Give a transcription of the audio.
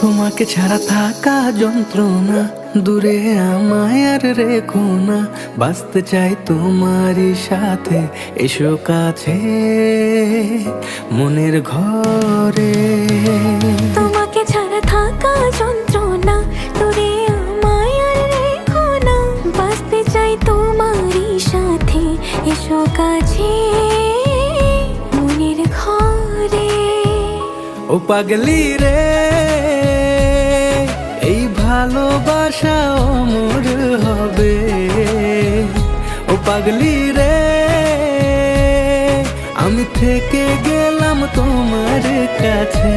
তোমাকে ছাড়া থাকা যন্ত্রণা, দূরে আমায় আর রেখো না। বাঁচতে চাই তোমারই সাথে, এসো কাছে মনের ঘরে। তোমাকে ছাড়া থাকা যন্ত্রণা, দূরে আমায় আর রেখো না। বাঁচতে চাই তোমারই সাথে, এসো কাছে মনের ঘরে। ও পাগলি রে, এই ভালোবাসা অমর হবে। ও পাগলি রে, আমি থেকে গেলাম তোমার কাছে।